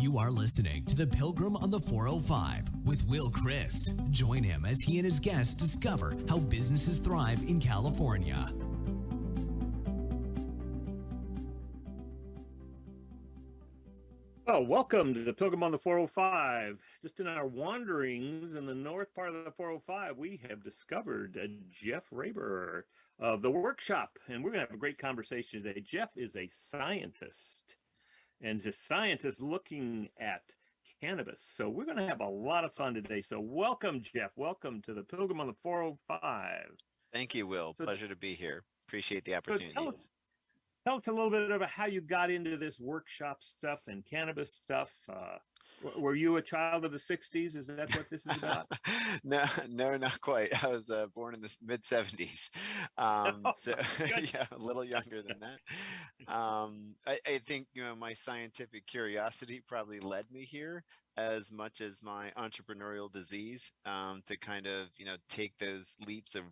You are listening to the Pilgrim on the 405 with Will Christ. Join him as he and his guests discover how businesses thrive in California. Well, welcome to the Pilgrim on the 405. Just in our wanderings in the north part of the 405, we have discovered Jeff Raber of the workshop, and we're going to have a great conversation today. Jeff is a scientist, and is a scientist looking at cannabis. So we're going to have a lot of fun today. So welcome, Jeff. Welcome to the Pilgrim on the 405. Thank you, Will. Pleasure to be here. Appreciate the opportunity. Tell us a little bit about how you got into this workshop stuff and cannabis stuff. Were you a child of the 60s? Is that what this is about? No, not quite. I was born in the mid 70s. So yeah, a little younger than that. I think, my scientific curiosity probably led me here as much as my entrepreneurial disease, to kind of, take those leaps of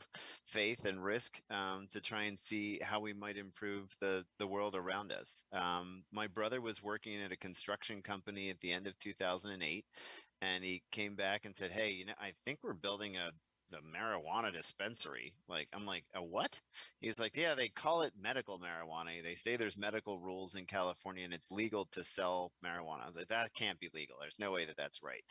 faith and risk, to try and see how we might improve the world around us. My brother was working at a construction company at the end of 2008, and he came back and said, "Hey, I think we're building the marijuana dispensary." I'm like, a what? He's like, yeah, they call it medical marijuana. They say there's medical rules in California and it's legal to sell marijuana. I was like, that can't be legal. There's no way that that's right.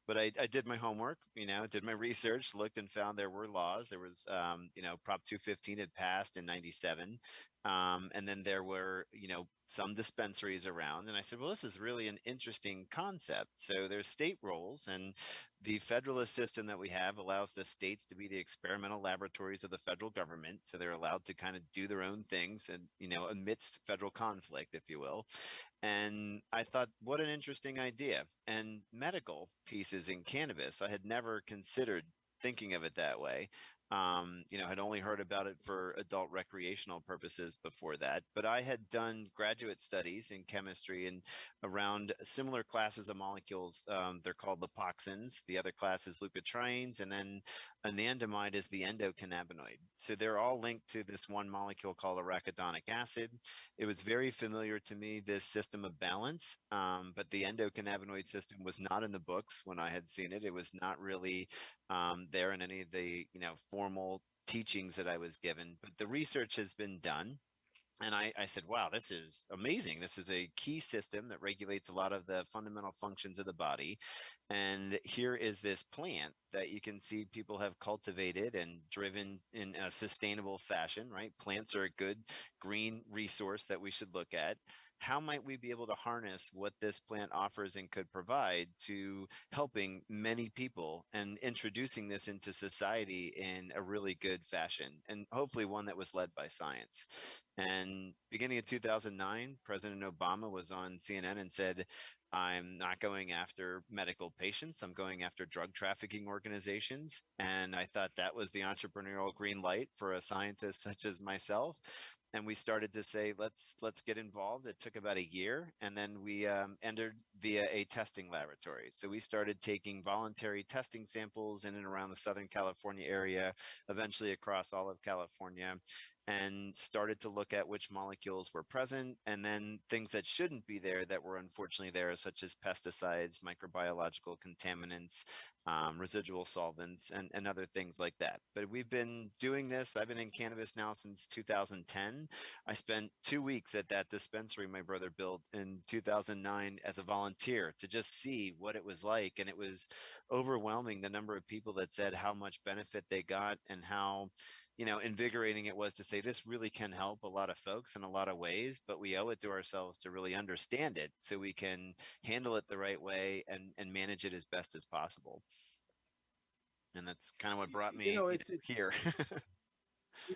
But I did my homework, did my research, looked and found there were laws. There was, Prop 215 had passed in 97. And then there were, some dispensaries around. And I said, well, this is really an interesting concept. So there's state roles, and the federalist system that we have allows the states to be the experimental laboratories of the federal government. So they're allowed to kind of do their own things and, amidst federal conflict, if you will. And I thought, what an interesting idea. And medical pieces in cannabis, I had never considered thinking of it that way. Had only heard about it for adult recreational purposes before that, but I had done graduate studies in chemistry and around similar classes of molecules. They're called lipoxins. The other class is leukotrienes, and then anandamide is the endocannabinoid. So they're all linked to this one molecule called arachidonic acid. It was very familiar to me, this system of balance, but the endocannabinoid system was not in the books when I had seen it. It was not really there in any of the formal teachings that I was given, but the research has been done. And I said, wow, this is amazing. This is a key system that regulates a lot of the fundamental functions of the body. And here is this plant that you can see people have cultivated and driven in a sustainable fashion, right? Plants are a good green resource that we should look at. How might we be able to harness what this plant offers and could provide to helping many people and introducing this into society in a really good fashion, and hopefully one that was led by science. And beginning of 2009, President Obama was on CNN and said, I'm not going after medical patients. I'm going after drug trafficking organizations. And I thought that was the entrepreneurial green light for a scientist such as myself. And we started to say, let's get involved. It took about a year, and then we entered via a testing laboratory. So we started taking voluntary testing samples in and around the Southern California area, eventually across all of California, and started to look at which molecules were present, and then things that shouldn't be there that were unfortunately there, such as pesticides, microbiological contaminants, residual solvents, and other things like that. But we've been doing this. I've been in cannabis now since 2010. I spent 2 weeks at that dispensary my brother built in 2009 as a volunteer to just see what it was like. And it was overwhelming, the number of people that said how much benefit they got and how invigorating it was to say this really can help a lot of folks in a lot of ways, but we owe it to ourselves to really understand it so we can handle it the right way and manage it as best as possible. And that's kind of what brought me here.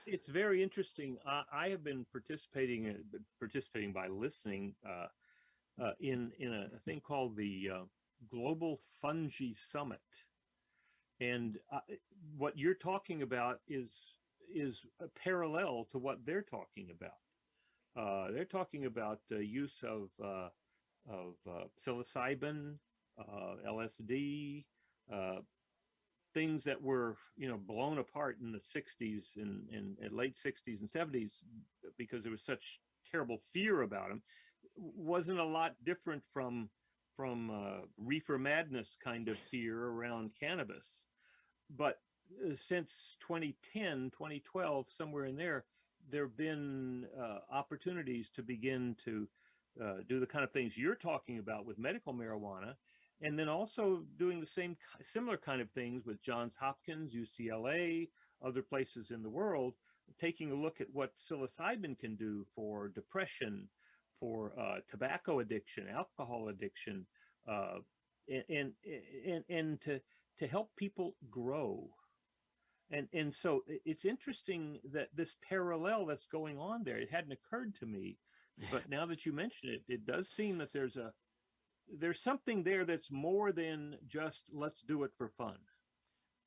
It's very interesting. I have been participating by listening in a thing called the Global Fungi Summit, and what you're talking about is parallel to what they're talking about. They're talking about use of psilocybin, LSD, things that were blown apart in the 60s and late 60s and 70s because there was such terrible fear about them. Wasn't a lot different from from reefer madness kind of fear around cannabis. But since 2010, 2012, somewhere in there, there have been opportunities to begin to do the kind of things you're talking about with medical marijuana, and then also doing the similar kind of things with Johns Hopkins, UCLA, other places in the world, taking a look at what psilocybin can do for depression, for tobacco addiction, alcohol addiction, uh, and to help people grow. And so it's interesting that this parallel that's going on there, it hadn't occurred to me, but now that you mention it, it does seem that there's something there that's more than just let's do it for fun.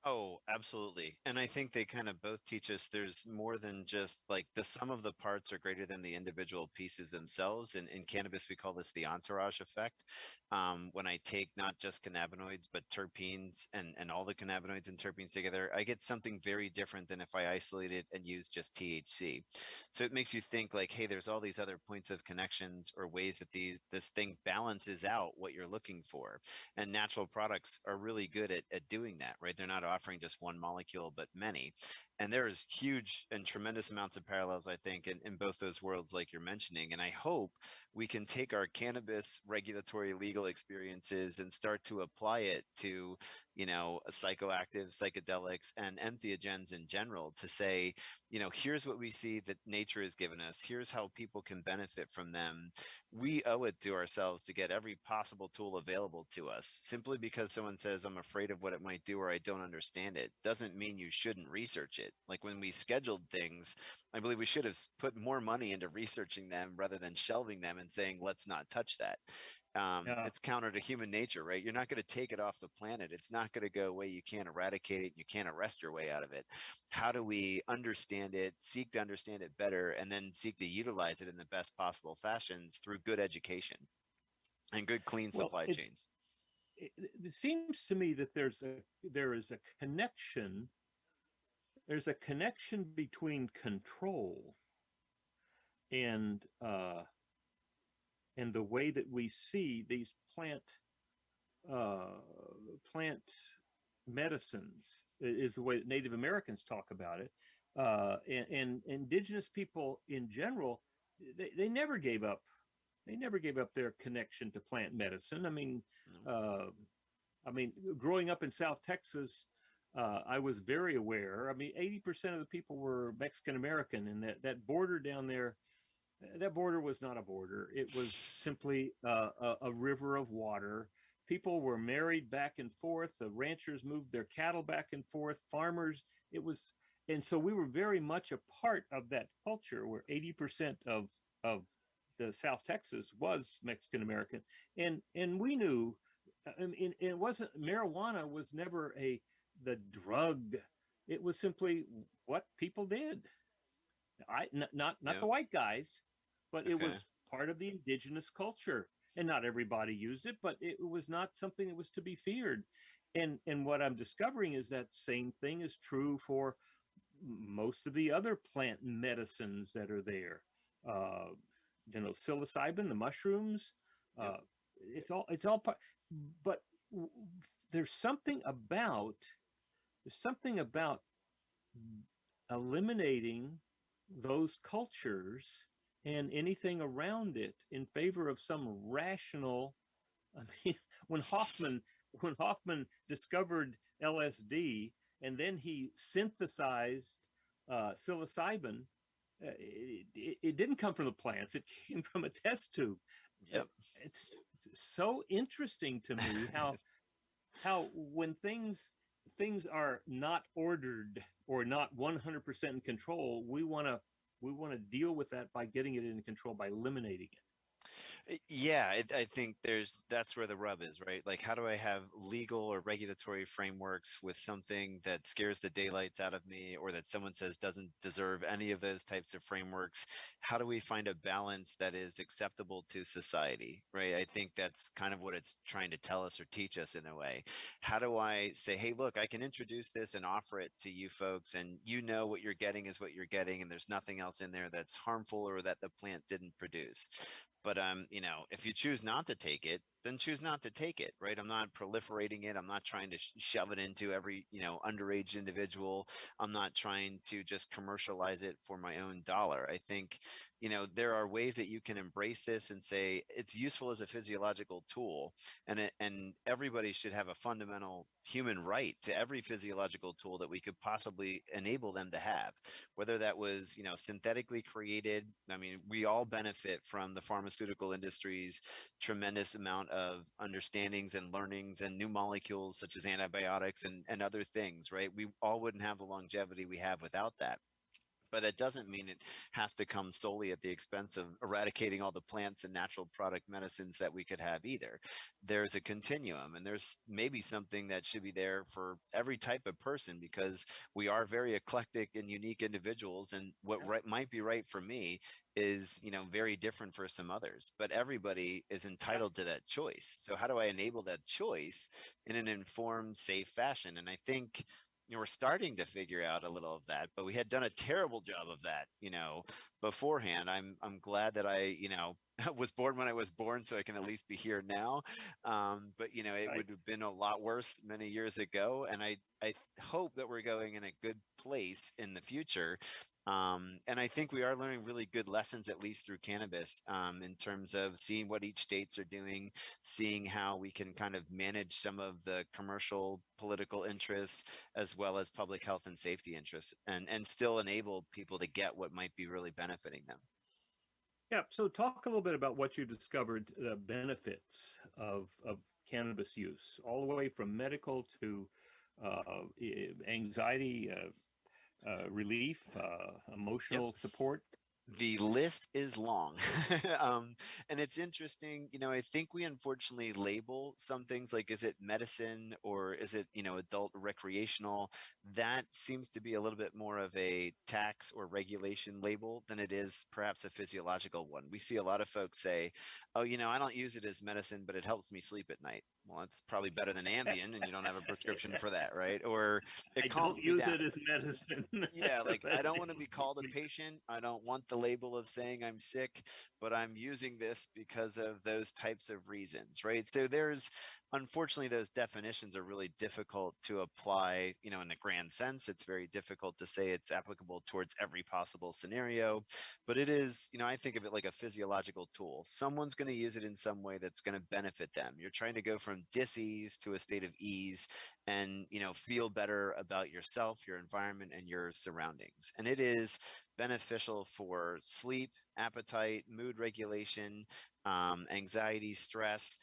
Oh, absolutely. And I think they kind of both teach us there's more than just like the sum of the parts are greater than the individual pieces themselves. And in cannabis, we call this the entourage effect. When I take not just cannabinoids, but terpenes and all the cannabinoids and terpenes together, I get something very different than if I isolated and use just THC. So it makes you think like, hey, there's all these other points of connections or ways that this thing balances out what you're looking for. And natural products are really good at doing that, right? They're not offering just one molecule, but many. And there's huge and tremendous amounts of parallels, I think, in both those worlds, like you're mentioning. And I hope we can take our cannabis regulatory legal experiences and start to apply it to, psychoactive psychedelics and entheogens in general to say, here's what we see that nature has given us. Here's how people can benefit from them. We owe it to ourselves to get every possible tool available to us. Simply because someone says, I'm afraid of what it might do or I don't understand it, doesn't mean you shouldn't research it. Like when we scheduled things, I believe we should have put more money into researching them rather than shelving them and saying, let's not touch that. Yeah. It's counter to human nature, right? You're not going to take it off the planet. It's not going to go away. You can't eradicate it. You can't arrest your way out of it. How do we understand it, seek to understand it better, and then seek to utilize it in the best possible fashions through good education and good, clean Well, supply chains? it seems to me that there is a connection. There's a connection between control and the way that we see these uh, plant medicines is the way that Native Americans talk about it, and indigenous people in general. They never gave up. They never gave up their connection to plant medicine. Uh, I mean, growing up in South Texas, I was very aware. I mean, 80% of the people were Mexican American, and that border down there, that border was not a border. It was simply a river of water. People were married back and forth. The ranchers moved their cattle back and forth. Farmers, it was, and so we were very much a part of that culture where 80% of the South Texas was Mexican American, and we knew. I mean, it wasn't, marijuana was never the drug. It was simply what people did. Not Yeah. the white guys, but it Okay. was part of the indigenous culture, and not everybody used it, but it was not something that was to be feared. And what I'm discovering is that same thing is true for most of the other plant medicines that are there. Uh, psilocybin, the mushrooms, Yep. uh, it's all part, but there's something about there's something about eliminating those cultures and anything around it in favor of some rational. I mean, when Hoffman discovered LSD and then he synthesized psilocybin, it didn't come from the plants. It came from a test tube. Yep. It's so interesting to me how when things are not ordered or not 100% in control, we want to deal with that by getting it in control, by eliminating it. Yeah, I think that's where the rub is, right? Like, how do I have legal or regulatory frameworks with something that scares the daylights out of me or that someone says doesn't deserve any of those types of frameworks? How do we find a balance that is acceptable to society, right? I think that's kind of what it's trying to tell us or teach us in a way. How do I say, hey, look, I can introduce this and offer it to you folks, and what you're getting is what you're getting, and there's nothing else in there that's harmful or that the plant didn't produce. But if you choose not to take it, then choose not to take it, right? I'm not proliferating it. I'm not trying to shove it into every, underage individual. I'm not trying to just commercialize it for my own dollar. I think, there are ways that you can embrace this and say it's useful as a physiological tool, and everybody should have a fundamental human right to every physiological tool that we could possibly enable them to have, whether that was, synthetically created. I mean, we all benefit from the pharmaceutical industry's tremendous amount of understandings and learnings and new molecules such as antibiotics and other things, right? We all wouldn't have the longevity we have without that. But that doesn't mean it has to come solely at the expense of eradicating all the plants and natural product medicines that we could have either. There's a continuum, and there's maybe something that should be there for every type of person, because we are very eclectic and unique individuals, and what might be right for me is, very different for some others, but everybody is entitled to that choice. So how do I enable that choice in an informed, safe fashion? And I think, we're starting to figure out a little of that, but we had done a terrible job of that, beforehand. I'm glad that I, was born when I was born, so I can at least be here now. But it Right. would have been a lot worse many years ago, and I hope that we're going in a good place in the future. And I think we are learning really good lessons, at least through cannabis, in terms of seeing what each states are doing, seeing how we can kind of manage some of the commercial political interests as well as public health and safety interests, and still enable people to get what might be really benefiting them. Yeah. So talk a little bit about what you discovered, the benefits of cannabis use, all the way from medical to anxiety relief, Yep. emotional support. The list is long. And it's interesting, I think we unfortunately label some things like, is it medicine or is it, adult recreational? That seems to be a little bit more of a tax or regulation label than it is perhaps a physiological one. We see a lot of folks say, oh, I don't use it as medicine, but it helps me sleep at night. Well, that's probably better than Ambien, and you don't have a prescription for that, right? Or I it don't calms me use down. it as medicine. Yeah, like I But don't want to be called a patient. I don't want the label of saying I'm sick, but I'm using this because of those types of reasons, right? So there's, unfortunately, those definitions are really difficult to apply, in the grand sense. It's very difficult to say it's applicable towards every possible scenario, but it is, I think of it like a physiological tool. Someone's going to use it in some way that's going to benefit them. You're trying to go from dis-ease to a state of ease, and feel better about yourself, your environment, and your surroundings. And it is beneficial for sleep, appetite, mood regulation, anxiety, stress.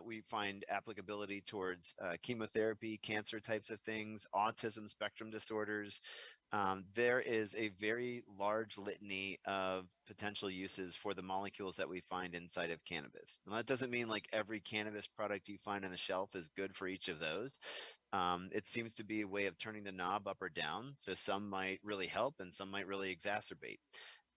We find applicability towards chemotherapy, cancer types of things, autism spectrum disorders. There is a very large litany of potential uses for the molecules that we find inside of cannabis. And that doesn't mean like every cannabis product you find on the shelf is good for each of those. It seems to be a way of turning the knob up or down. So some might really help and some might really exacerbate.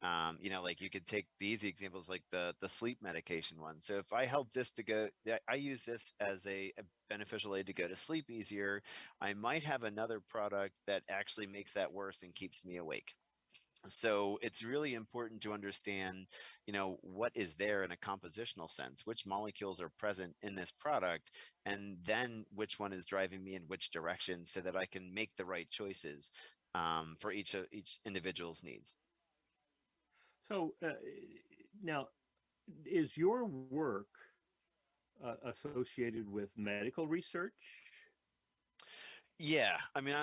Like you could take the easy examples like the sleep medication one. So if I help this to go, I use this as a beneficial aid to go to sleep easier, I might have another product that actually makes that worse and keeps me awake. So it's really important to understand, what is there in a compositional sense, which molecules are present in this product, and then which one is driving me in which direction so that I can make the right choices for each individual's needs. so now, is your work associated with medical research? Yeah, I mean,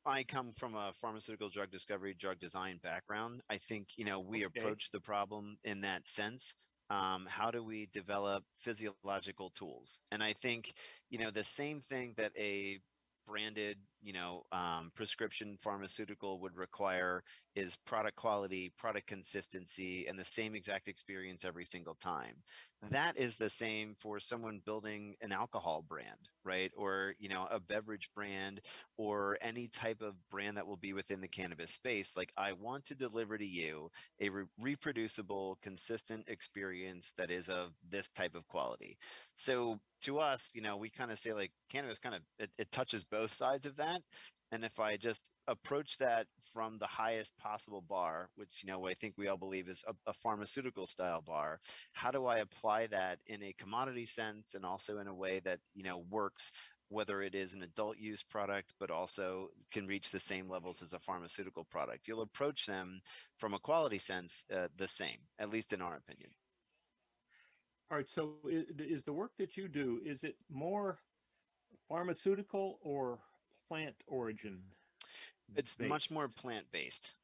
I come from a pharmaceutical drug discovery, drug design background. I think, we Okay. approach the problem in that sense. How do we develop physiological tools? And I think, the same thing that a branded, prescription pharmaceutical would require is product quality, product consistency, and the same exact experience every single time. That is the same for someone building an alcohol brand, right? Or, a beverage brand, or any type of brand that will be within the cannabis space. Like, I want to deliver to you a reproducible, consistent experience that is of this type of quality. So to us, we kind of say like cannabis kind of, it touches both sides of that. that. And if I just approach that from the highest possible bar, which, I think we all believe is a pharmaceutical style bar, how do I apply that in a commodity sense and also in a way that, works, whether it is an adult use product, but also can reach the same levels as a pharmaceutical product? You'll approach them from a quality sense the same, at least in our opinion. All right. So is the work that you do, is it more pharmaceutical or plant origin It's much more based? plant-based.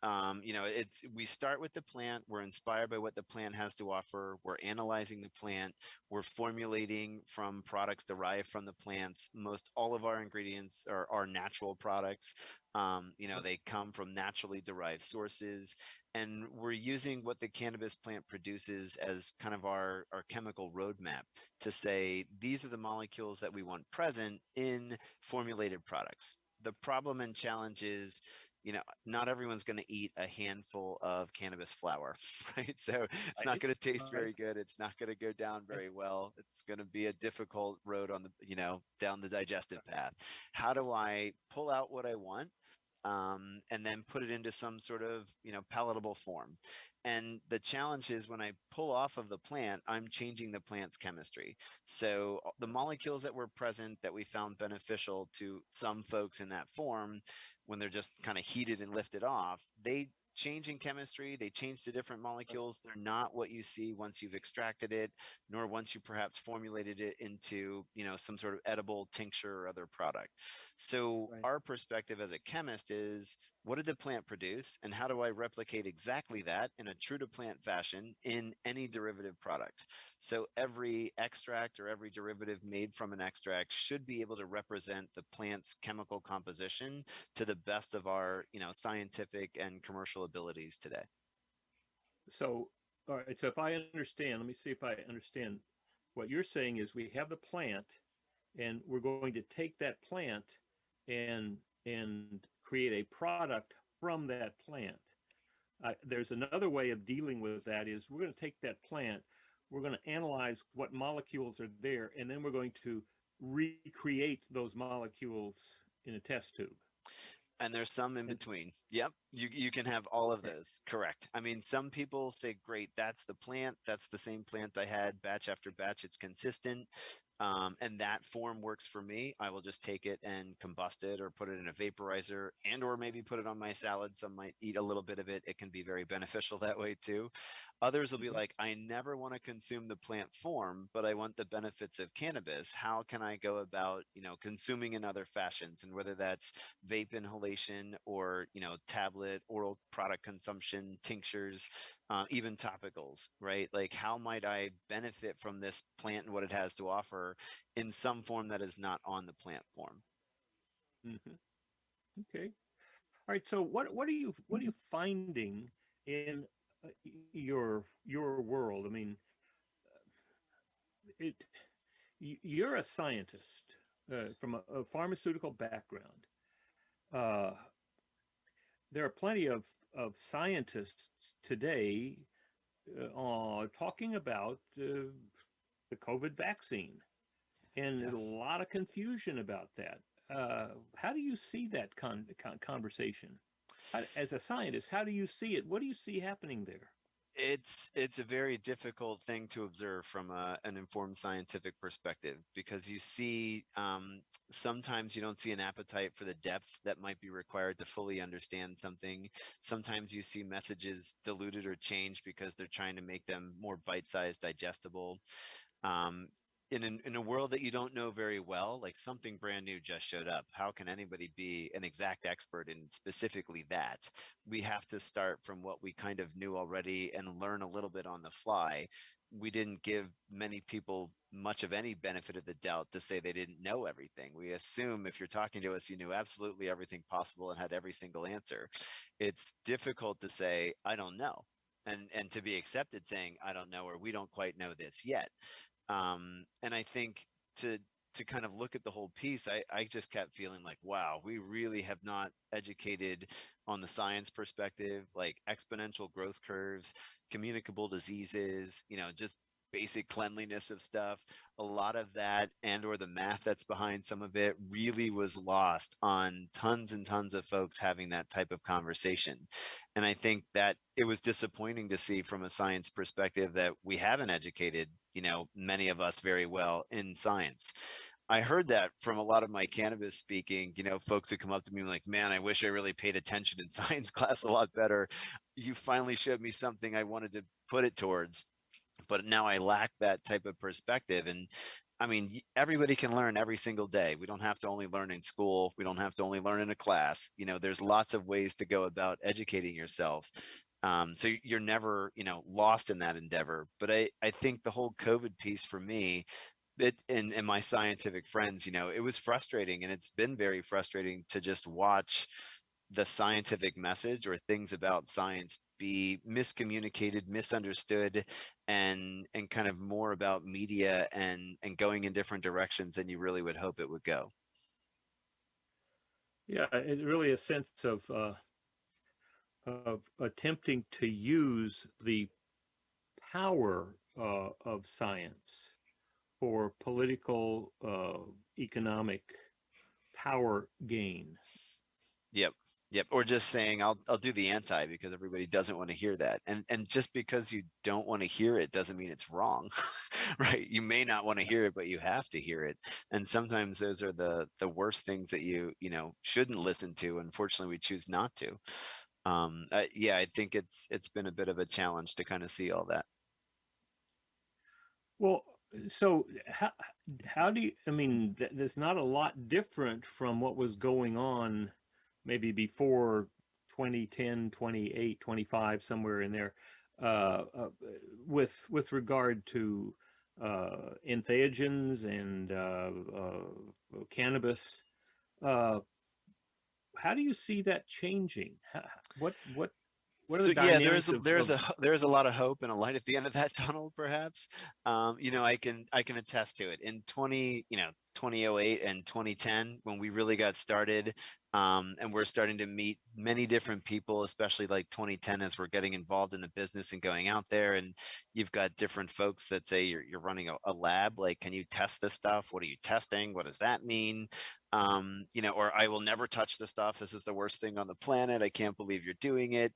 We start with the plant. We're inspired by what the plant has to offer. We're analyzing the plant. We're formulating from products derived from the plants. Most all of our ingredients are natural products. They come from naturally derived sources, and we're using what the cannabis plant produces as kind of our chemical roadmap to say these are the molecules that we want present in formulated products. The problem and challenge is, not everyone's going to eat a handful of cannabis flower, right? So it's not Right. going to taste Right. very good. It's not going to go down very well. It's going to be a difficult road on down the digestive path. How do I pull out what I want? And then put it into some sort of palatable form. And the challenge is when I pull off of the plant, I'm changing the plant's chemistry. So the molecules that were present that we found beneficial to some folks in that form, when they're just kind of heated and lifted off, they change in chemistry, they change to different molecules. They're not what you see once you've extracted it, nor once you perhaps formulated it into some sort of edible tincture or other product. So Right. our perspective as a chemist is, what did the plant produce, and how do I replicate exactly that in a true to plant fashion in any derivative product? So every extract or every derivative made from an extract should be able to represent the plant's chemical composition to the best of our scientific and commercial abilities today. So, all right. So if I understand, let me see if I understand. What you're saying is we have the plant, and we're going to take that plant and create a product from that plant. There's another way of dealing with that is we're going to take that plant, we're going to analyze what molecules are there, and then we're going to recreate those molecules in a test tube. And there's some in And between. Yep. You can have all of okay, those. Correct. I mean, some people say, great, that's the plant. That's the same plant I had batch after batch. It's consistent. And that form works for me. I will just take it and combust it or put it in a vaporizer or maybe put it on my salad. Some might eat a little bit of it. It can be very beneficial that way too. Others will be mhm, like, I never want to consume the plant form, but I want the benefits of cannabis. How can I go about, consuming in other fashions? And whether that's vape inhalation or, tablet, oral product consumption, tinctures, even topicals, right? Like, how might I benefit from this plant and what it has to offer in some form that is not on the plant form? mhm. Okay. All right. So what are you finding in your world? I mean, it you're a scientist from a pharmaceutical background. Uh, there are plenty of scientists today talking about the COVID vaccine, and Yeah. there's a lot of confusion about that. How do you see that conversation? As a scientist, how do you see it? What do you see happening there? It's a very difficult thing to observe from an informed scientific perspective, because you see sometimes you don't see an appetite for the depth that might be required to fully understand something. Sometimes you see messages diluted or changed because they're trying to make them more bite-sized, digestible. um, in a world that you don't know very well, like something brand new just showed up. How can anybody be an exact expert in specifically that? We have to start from what we kind of knew already and learn a little bit on the fly. We didn't give many people much of any benefit of the doubt to say they didn't know everything. We assume if you're talking to us, you knew absolutely everything possible and had every single answer. It's difficult to say, I don't know. And to be accepted saying, I don't know, or we don't quite know this yet. And I think to kind of look at the whole piece, I just kept feeling like, wow, we really have not educated on the science perspective, like exponential growth curves, communicable diseases, just basic cleanliness of stuff, a lot of that and or the math that's behind some of it really was lost on tons and tons of folks having that type of conversation. And I think that it was disappointing to see from a science perspective that we haven't educated, many of us very well in science. I heard that from a lot of my cannabis speaking, folks who come up to me like, man, I wish I really paid attention in science class a lot better. You finally showed me something I wanted to put it towards, but now I lack that type of perspective. And I mean, everybody can learn every single day. We don't have to only learn in school. We don't have to only learn in a class. There's lots of ways to go about educating yourself. So you're never, lost in that endeavor. But I think the whole COVID piece for me, and my scientific friends, it was frustrating, and it's been very frustrating to just watch the scientific message or things about science be miscommunicated, misunderstood, and kind of more about media and going in different directions than you really would hope it would go. Yeah, it's really a sense of attempting to use the power of science for political, economic power gain. Yep. Or just saying, I'll do the anti because everybody doesn't want to hear that. And just because you don't want to hear it doesn't mean it's wrong, right? You may not want to hear it, but you have to hear it. And sometimes those are the worst things that you shouldn't listen to. Unfortunately, we choose not to. I think it's been a bit of a challenge to kind of see all that. Well, so how do you, I mean, there's not a lot different from what was going on maybe before 2010, 28, 25, somewhere in there, with regard to entheogens and cannabis. How do you see that changing? What are the dynamics there's a lot of hope and a light at the end of that tunnel, perhaps. I can attest to it. In 2008 and 2010, when we really got started, and we're starting to meet many different people, especially like 2010, as we're getting involved in the business and going out there, and you've got different folks that say you're running a lab. Like, can you test this stuff? What are you testing? What does that mean? Or I will never touch this stuff. This is the worst thing on the planet. I can't believe you're doing it.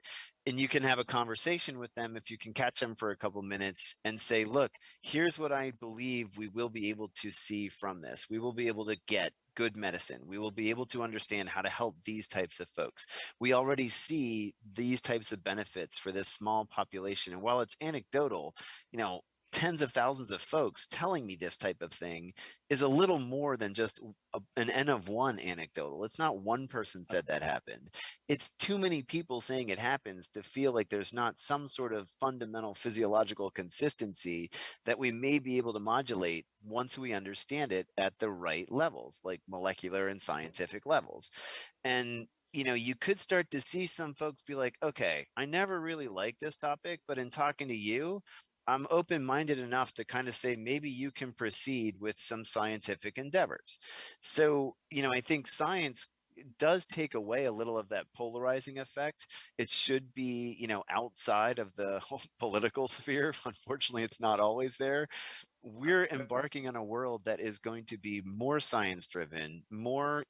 And you can have a conversation with them if you can catch them for a couple minutes and say, look, here's what I believe we will be able to see from this. We will be able to get good medicine. We will be able to understand how to help these types of folks. We already see these types of benefits for this small population. And while it's anecdotal, tens of thousands of folks telling me this type of thing is a little more than just an N of one anecdotal. It's not one person said that happened. It's too many people saying it happens to feel like there's not some sort of fundamental physiological consistency that we may be able to modulate once we understand it at the right levels, like molecular and scientific levels. And you could start to see some folks be like, okay, I never really liked this topic, but in talking to you, I'm open-minded enough to kind of say, maybe you can proceed with some scientific endeavors. So, I think science does take away a little of that polarizing effect. It should be, outside of the whole political sphere. Unfortunately, it's not always there. We're embarking on a world that is going to be more science driven, more,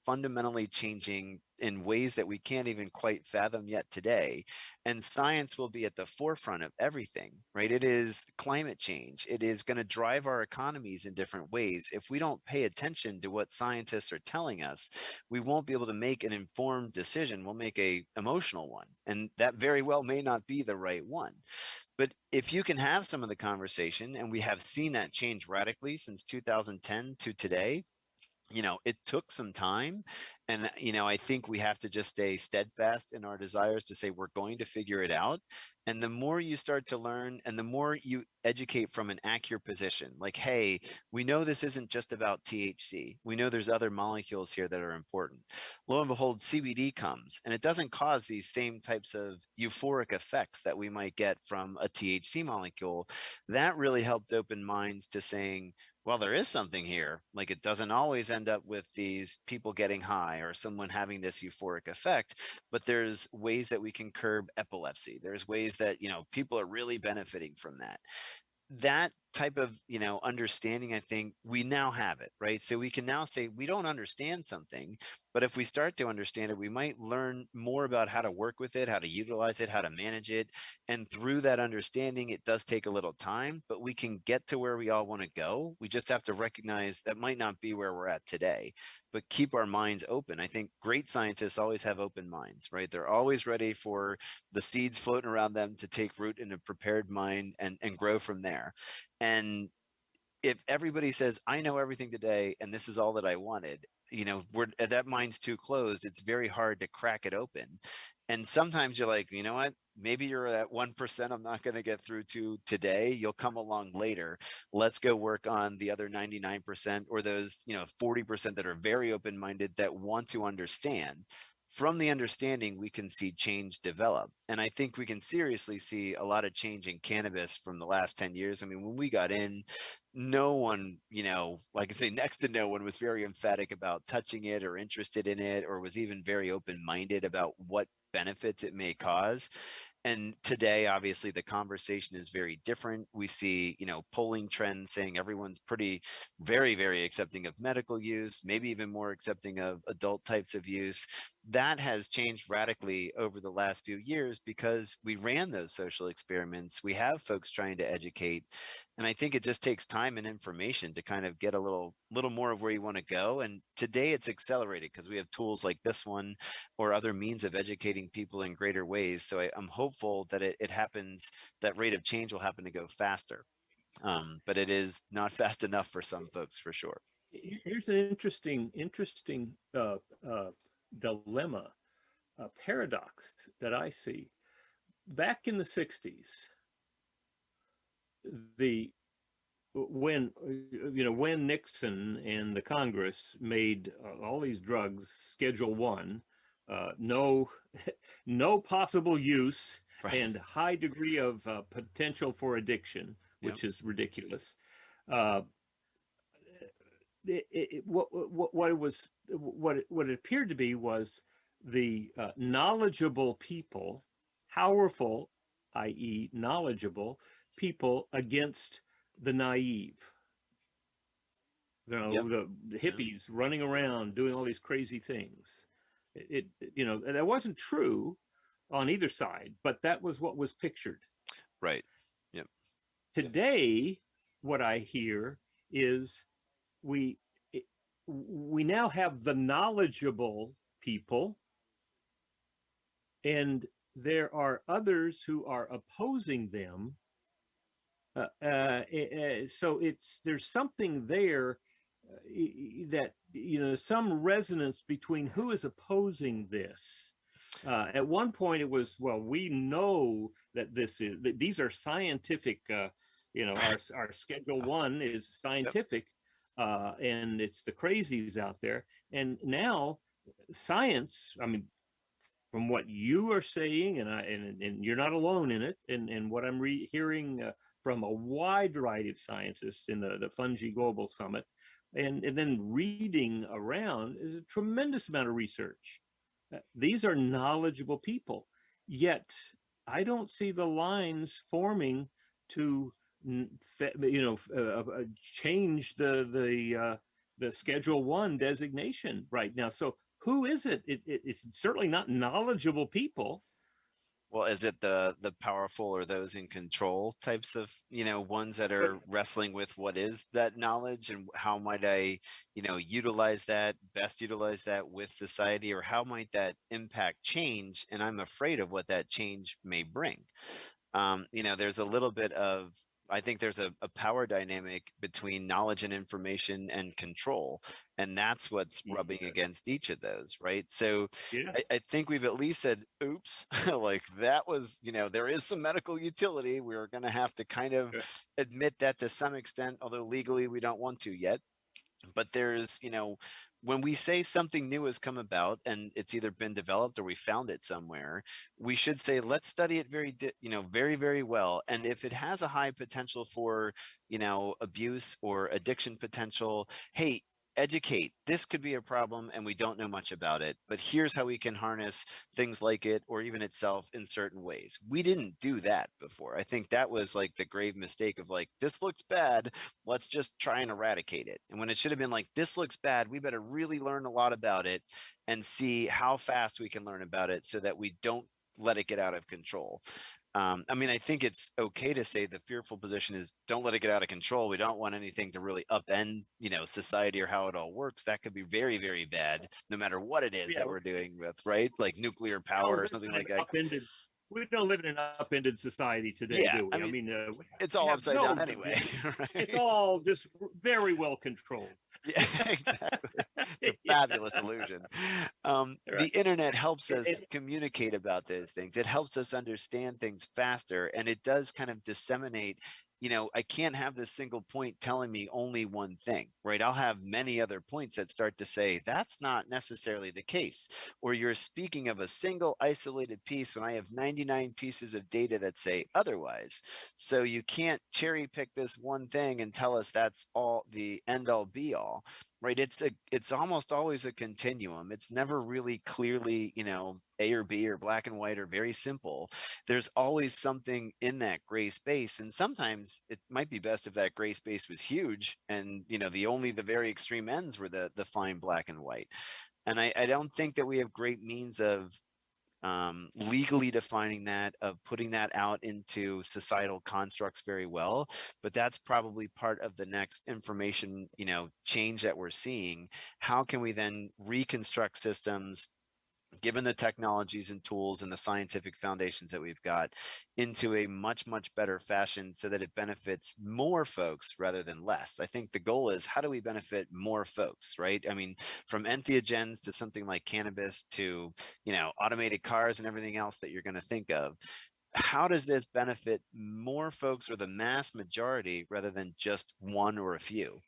fundamentally changing in ways that we can't even quite fathom yet today. And science will be at the forefront of everything, right? It is climate change. It is going to drive our economies in different ways. If we don't pay attention to what scientists are telling us, we won't be able to make an informed decision. We'll make a emotional one. And that very well may not be the right one. But if you can have some of the conversation, and we have seen that change radically since 2010 to today, it took some time. And, I think we have to just stay steadfast in our desires to say we're going to figure it out. And the more you start to learn and the more you educate from an accurate position, like, hey, we know this isn't just about THC. We know there's other molecules here that are important. Lo and behold, CBD comes, and it doesn't cause these same types of euphoric effects that we might get from a THC molecule. That really helped open minds to saying, well, there is something here. Like, it doesn't always end up with these people getting high or someone having this euphoric effect, but there's ways that we can curb epilepsy. There's ways that, people are really benefiting from that. that type of, understanding, I think we now have it, right? So we can now say we don't understand something, but if we start to understand it, we might learn more about how to work with it, how to utilize it, how to manage it. And through that understanding, it does take a little time, but we can get to where we all want to go. We just have to recognize that might not be where we're at today, but keep our minds open. I think great scientists always have open minds, right? They're always ready for the seeds floating around them to take root in a prepared mind and grow from there. And if everybody says, I know everything today and this is all that I wanted, we're that mind's too closed. It's very hard to crack it open. And sometimes you're like, you know what? Maybe you're at 1% I'm not going to get through to today. You'll come along later. Let's go work on the other 99% or those, 40% that are very open minded that want to understand. From the understanding, we can see change develop. And I think we can seriously see a lot of change in cannabis from the last 10 years. I mean, when we got in, no one, like I say, next to no one was very emphatic about touching it or interested in it, or was even very open-minded about what benefits it may cause. And today, obviously, the conversation is very different. We see, polling trends saying everyone's pretty, very, very accepting of medical use, maybe even more accepting of adult types of use. That has changed radically over the last few years because we ran those social experiments. We have folks trying to educate. And I think it just takes time and information to kind of get a little more of where you want to go. And today it's accelerated because we have tools like this one or other means of educating people in greater ways. So I'm hopeful that it happens, that rate of change will happen to go faster. But it is not fast enough for some folks, for sure. Here's an interesting dilemma, a paradox that I see. Back in the 60s, the when when Nixon and the Congress made all these drugs Schedule 1, no no possible use, Right. and high degree of potential for addiction, which is ridiculous. Uh, what it appeared to be was the knowledgeable people, powerful, i.e., knowledgeable people against the naive. The hippies running around doing all these crazy things. That wasn't true on either side, but that was what was pictured. Right. Yep. Today, what I hear is we now have the knowledgeable people, and there are others who are opposing them. So there's something there that some resonance between who is opposing this. At one point, it was, well, we know that these are scientific. Our Schedule 1 is scientific. And it's the crazies out there. And now science, I mean, from what you are saying, and you're not alone in it, and what I'm hearing from a wide variety of scientists in the Fungi Global Summit, and then reading around, is a tremendous amount of research. These are knowledgeable people, yet I don't see the lines forming to change the Schedule 1 designation right now. So who is it? It's certainly not knowledgeable people. Well, is it the powerful or those in control types of, ones that are wrestling with what is that knowledge and how might I, best utilize that with society, or how might that impact change? And I'm afraid of what that change may bring. There's a little bit of, I think there's a power dynamic between knowledge and information and control. And that's what's rubbing against each of those, right? So I think we've at least said, oops, like that was, there is some medical utility. We're going to have to kind of admit that to some extent, although legally we don't want to yet. But there's, when we say something new has come about and it's either been developed or we found it somewhere, we should say, let's study it very, very, very well. And if it has a high potential for, abuse or addiction potential, hey, educate. This could be a problem and we don't know much about it, but here's how we can harness things like it or even itself in certain ways. We didn't do that before. I think that was like the grave mistake of like, this looks bad, let's just try and eradicate it. And when it should have been like, this looks bad, we better really learn a lot about it and see how fast we can learn about it so that we don't let it get out of control. I mean, I think it's okay to say the fearful position is don't let it get out of control. We don't want anything to really upend, society or how it all works. That could be very, very bad, no matter what it is Yeah, that we're doing with, right? Like nuclear power or something like that. We don't live in an upended society today, Yeah, do we? I mean, it's we all have upside no down anyway, right? It's all just very well controlled. Yeah, exactly. It's a fabulous illusion. The internet helps us communicate about those things. It helps us understand things faster, and it does kind of disseminate. I can't have this single point telling me only one thing, right? I'll have many other points that start to say that's not necessarily the case, or you're speaking of a single isolated piece when I have 99 pieces of data that say otherwise. So you can't cherry pick this one thing and tell us that's all the end all be all, right? It's almost always a continuum. It's never really clearly, A or B or black and white or very simple. There's always something in that gray space. And sometimes it might be best if that gray space was huge and, the very extreme ends were the fine black and white. And I don't think that we have great means of legally defining that, of putting that out into societal constructs very well, but that's probably part of the next information, change that we're seeing. How can we then reconstruct systems, given the technologies and tools and the scientific foundations that we've got, into a much, much better fashion so that it benefits more folks rather than less? I think the goal is, how do we benefit more folks, right? I mean, from entheogens to something like cannabis to, automated cars and everything else that you're going to think of. How does this benefit more folks or the mass majority rather than just one or a few?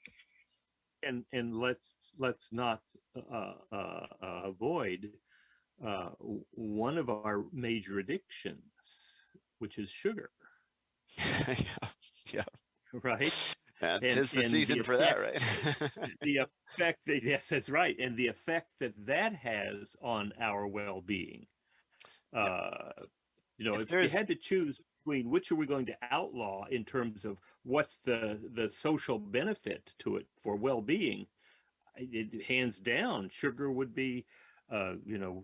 And let's not avoid one of our major addictions, which is sugar. Yeah. Right. Tis the season for that, right? The effect, yes, that's right. And the effect that has on our well-being. If you had to choose between which are we going to outlaw in terms of what's the social benefit to it for well-being, hands down, sugar would be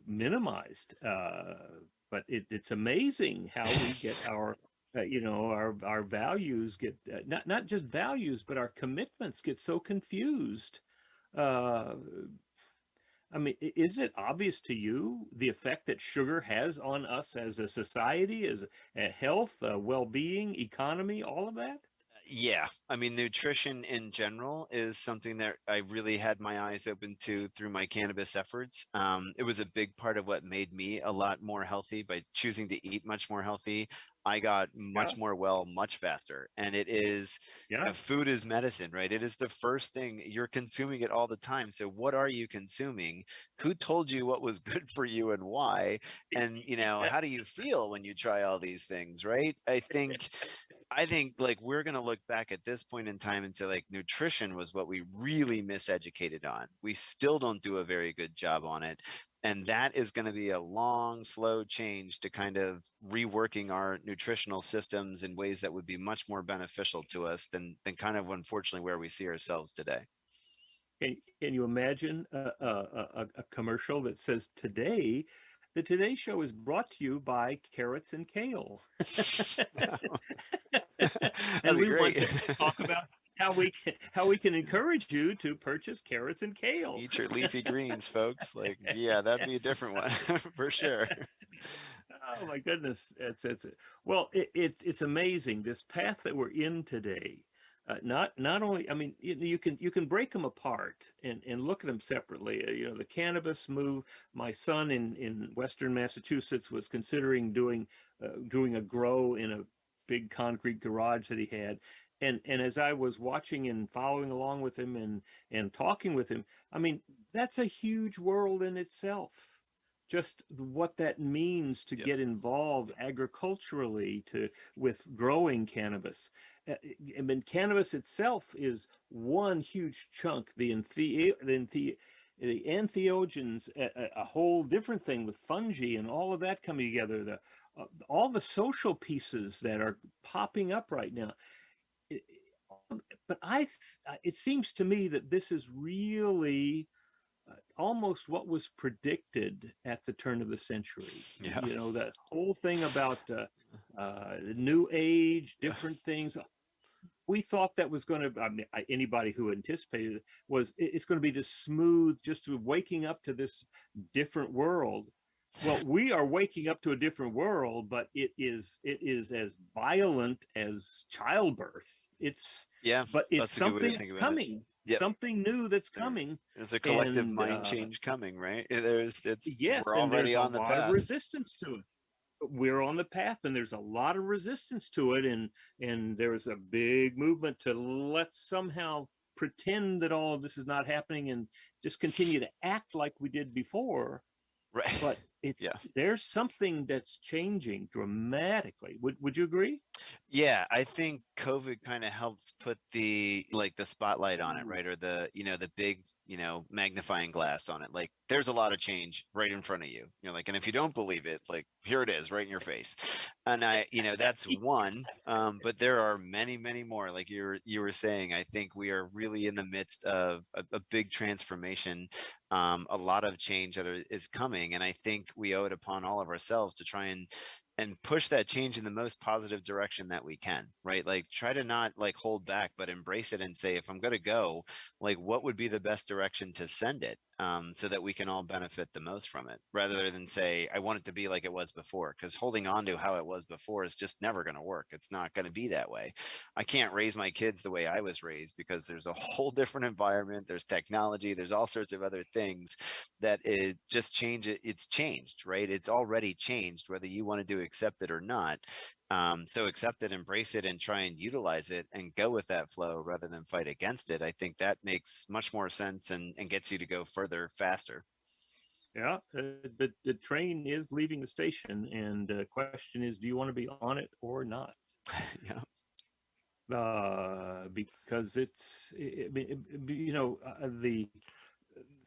minimized. But it's amazing how we get our our values get not just values, but our commitments get so confused. I mean, is it obvious to you the effect that sugar has on us as a society, as a health, well-being, economy, all of that? Yeah, I mean, nutrition in general is something that I really had my eyes open to through my cannabis efforts. It was a big part of what made me a lot more healthy. By choosing to eat much more healthy, I got much more well, much faster. And it is, food is medicine, right? It is the first thing. You're consuming it all the time. So what are you consuming? Who told you what was good for you and why? And, how do you feel when you try all these things, right? I think like we're going to look back at this point in time and say like nutrition was what we really miseducated on. We still don't do a very good job on it. And that is going to be a long, slow change to kind of reworking our nutritional systems in ways that would be much more beneficial to us than kind of unfortunately where we see ourselves today. Can you imagine a commercial that says today, the Today Show is brought to you by carrots and kale? And we want to talk about how we can encourage you to purchase carrots and kale. Eat your leafy greens, folks. Like, yeah, that'd be a different one for sure. Oh my goodness, it's amazing this path that we're in today. Not only, I mean, you can break them apart and look at them separately. The cannabis move. My son in Western Massachusetts was considering doing a grow in a big concrete garage that he had. And as I was watching and following along with him and talking with him, I mean, that's a huge world in itself. Just what that means to get involved agriculturally with growing cannabis. I mean, cannabis itself is one huge chunk. The entheogens, a whole different thing with fungi and all of that coming together. All the social pieces that are popping up right now. It, but it seems to me that this is really almost what was predicted at the turn of the century. Yeah. You know, that whole thing about new age, different things. We thought that was going to, I mean, anybody who anticipated it was, it's going to be just smooth, just waking up to this different world. Well, we are waking up to a different world, but it is as violent as childbirth. But it's something that's coming. Yep. Something new that's coming. There's a collective mind change coming, right? Yes, we're already on the path. There's a lot of resistance to it. We're on the path, and there's a lot of resistance to it, and there's a big movement to let's somehow pretend that all of this is not happening and just continue to act like we did before. Right. But there's something that's changing dramatically. Would you agree? Yeah, I think COVID kind of helps put the spotlight on it, right? Or the big, magnifying glass on it. Like, there's a lot of change right in front of you. You're like, and if you don't believe it, like, here it is right in your face. And that's one. But there are many, many more. Like you were saying, I think we are really in the midst of a big transformation, a lot of change that is coming. And I think we owe it upon all of ourselves to try and push that change in the most positive direction that we can, right? Like, try to not hold back, but embrace it and say, if I'm going to go, what would be the best direction to send it, so that we can all benefit the most from it, rather than say, I want it to be like it was before, because holding on to how it was before is just never going to work. It's not going to be that way. I can't raise my kids the way I was raised, because there's a whole different environment. There's technology, there's all sorts of other things that it just change it. It's changed, right? It's already changed, whether you want to do accept it or not. So accept it, embrace it, and try and utilize it and go with that flow rather than fight against it. I think that makes much more sense and gets you to go further, faster. Yeah, the train is leaving the station, and the question is, do you want to be on it or not? Yeah. Because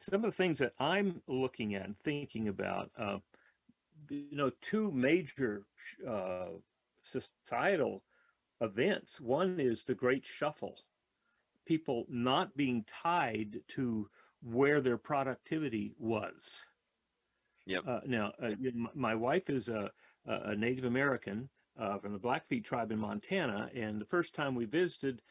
some of the things that I'm looking at and thinking about, two major societal events. One is the Great Shuffle, people not being tied to where their productivity was. Yep. My wife is a Native American from the Blackfeet tribe in Montana, and the first time we visited,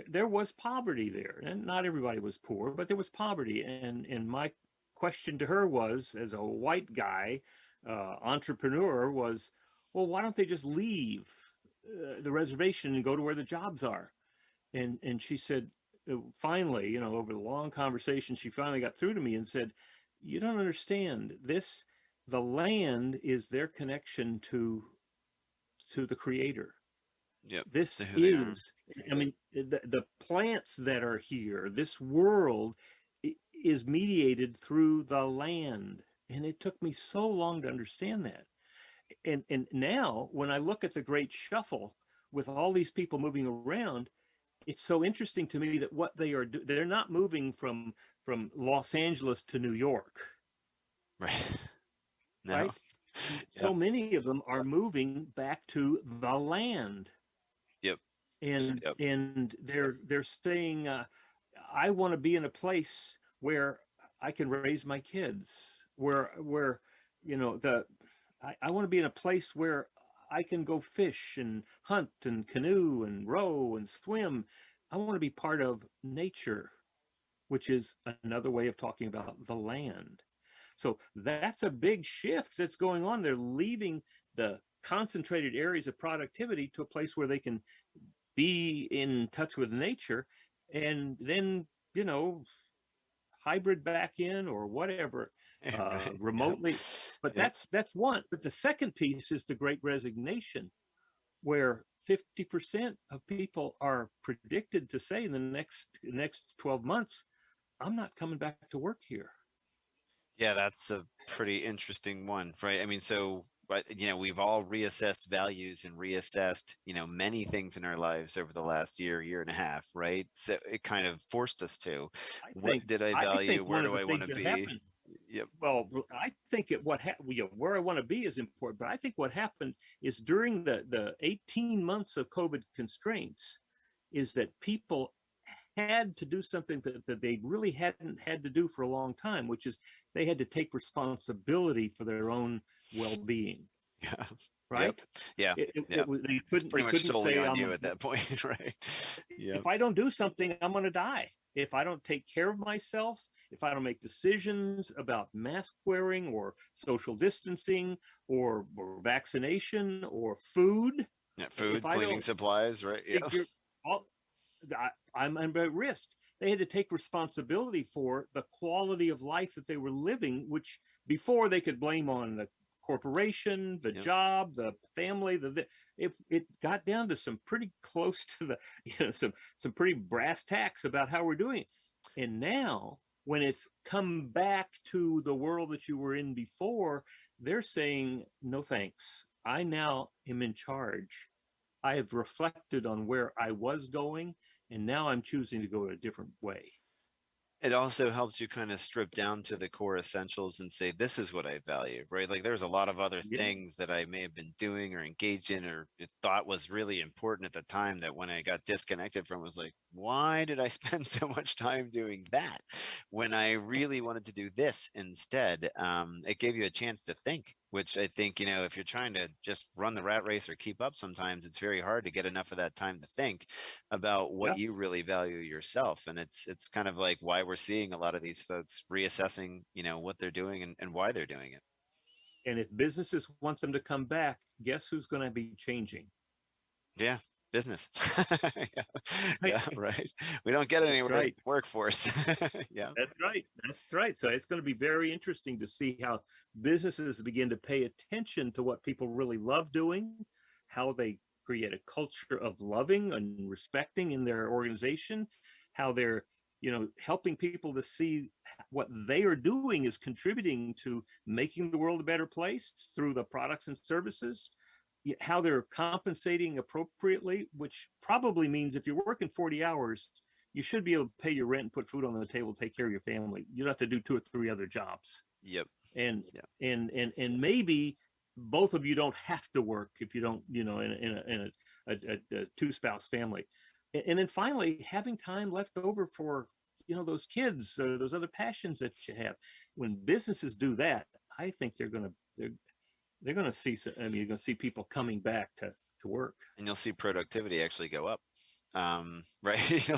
there was poverty there, and not everybody was poor, but there was poverty. And my question to her was, as a white guy, entrepreneur, was, well, why don't they just leave the reservation and go to where the jobs are? And she said, finally, over the long conversation, she finally got through to me and said, you don't understand this. The land is their connection to the creator. Yep. This is, I mean, the plants that are here, this world is mediated through the land. And it took me so long to understand that. And now when I look at the Great Shuffle with all these people moving around, it's so interesting to me that what they are doing, they're not moving from Los Angeles to New York. Right. No. Right? Yep. So many of them are moving back to the land. Yep. And they're saying, I want to be in a place where I can raise my kids, where I want to be in a place where I can go fish and hunt and canoe and row and swim. I want to be part of nature, which is another way of talking about the land. So that's a big shift that's going on. They're leaving the concentrated areas of productivity to a place where they can be in touch with nature, and then, hybrid back in or whatever, remotely. But that's one. But the second piece is the Great Resignation, where 50% of people are predicted to say in the next 12 months, I'm not coming back to work here. Yeah, that's a pretty interesting one, right? I mean, so but we've all reassessed values and reassessed, many things in our lives over the last year and a half, right? So it kind of forced us to, what did I value? Where one of do the I want things to that be? happened. Yep. Well, I think where I want to be is important, but I think what happened is during the 18 months of COVID constraints is that people had to do something that they really hadn't had to do for a long time, which is they had to take responsibility for their own well-being. Yeah. Right? Yep. Yeah. It's pretty much solely on you at that point, right? Yeah. If I don't do something, I'm going to die. If I don't take care of myself, if I don't make decisions about mask wearing or social distancing or vaccination or food, food, cleaning supplies, right? Yeah. I'm at risk. They had to take responsibility for the quality of life that they were living, which before they could blame on the corporation, the job, the family. It got down to some pretty close to the some pretty brass tacks about how we're doing it. And now, when it's come back to the world that you were in before, they're saying no thanks. I now am in charge. I have reflected on where I was going, and now I'm choosing to go a different way. It also helps you kind of strip down to the core essentials and say, this is what I value, right? Like there's a lot of other things that I may have been doing or engaged in or thought was really important at the time that when I got disconnected from, was like, why did I spend so much time doing that when I really wanted to do this instead? It gave you a chance to think, which I think, if you're trying to just run the rat race or keep up, sometimes it's very hard to get enough of that time to think about what you really value yourself. And it's kind of like why we're seeing a lot of these folks reassessing, what they're doing and why they're doing it. And if businesses want them to come back, guess who's going to be changing? Yeah. Business. Right. We don't get anywhere with workforce. That's right. So it's going to be very interesting to see how businesses begin to pay attention to what people really love doing, how they create a culture of loving and respecting in their organization, how they're helping people to see what they are doing is contributing to making the world a better place through the products and services, how they're compensating appropriately, which probably means if you're working 40 hours, you should be able to pay your rent and put food on the table, take care of your family. You don't have to do 2 or 3 other jobs. Yep. And maybe both of you don't have to work if you don't, in a 2-spouse family. And then finally, having time left over for, those kids or those other passions that you have. When businesses do that, I think they're going to see, you're going to see people coming back to work. And you'll see productivity actually go up. Right.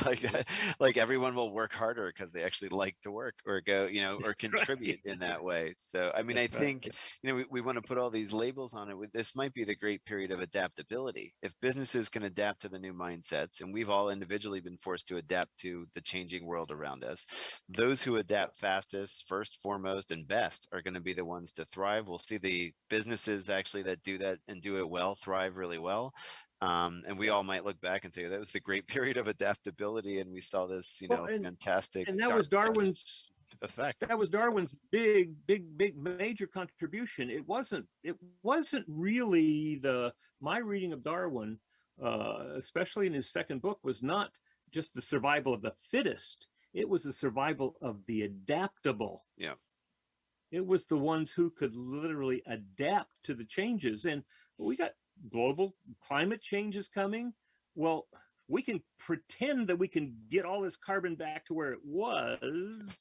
like everyone will work harder because they actually like to work or go, or contribute in that way. So, I mean, I think, we want to put all these labels on it. This might be the great period of adaptability. If businesses can adapt to the new mindsets, and we've all individually been forced to adapt to the changing world around us, those who adapt fastest, first, foremost, and best are going to be the ones to thrive. We'll see the businesses actually that do that and do it well, thrive really well. And we all might look back and say that was the great period of adaptability, and we saw this, fantastic. And that was Darwin's effect. That was Darwin's big major contribution. It wasn't really my reading of Darwin, especially in his second book, was not just the survival of the fittest. It was the survival of the adaptable. Yeah. It was the ones who could literally adapt to the changes. And we got global climate change is coming. Well, we can pretend that we can get all this carbon back to where it was,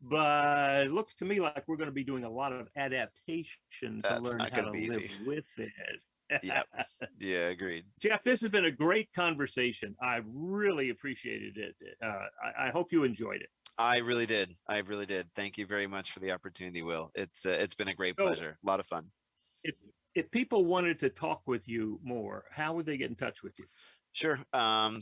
but it looks to me like we're going to be doing a lot of adaptation to learn how to live with it. Yeah, agreed. Jeff, this has been a great conversation. I really appreciated it. I hope you enjoyed it. I really did. Thank you very much for the opportunity, Will. It's been a great pleasure. A lot of fun. If people wanted to talk with you more, how would they get in touch with you? Sure.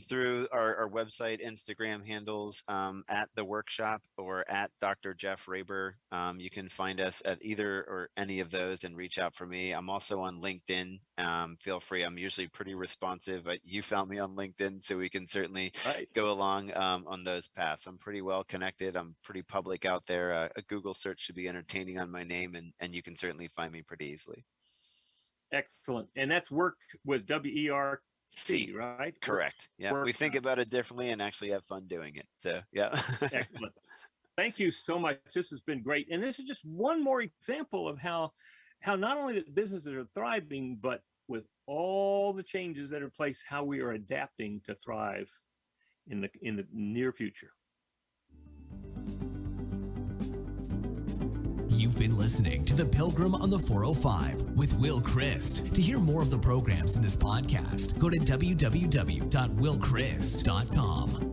Through our website, Instagram handles, at The Workshop or at Dr. Jeff Raber. You can find us at either or any of those and reach out for me. I'm also on LinkedIn. Feel free. I'm usually pretty responsive. You found me on LinkedIn, so we can certainly go along on those paths. I'm pretty well connected. I'm pretty public out there. A Google search should be entertaining on my name, and you can certainly find me pretty easily. Excellent. And that's work with WERC, right? Correct. Yeah. We think about it differently and actually have fun doing it. So, yeah. Excellent. Thank you so much. This has been great. And this is just one more example of how not only the businesses are thriving, but with all the changes that are in place, how we are adapting to thrive in the near future. You've been listening to The Pilgrim on the 405 with Will Christ. To hear more of the programs in this podcast, go to www.willchrist.com.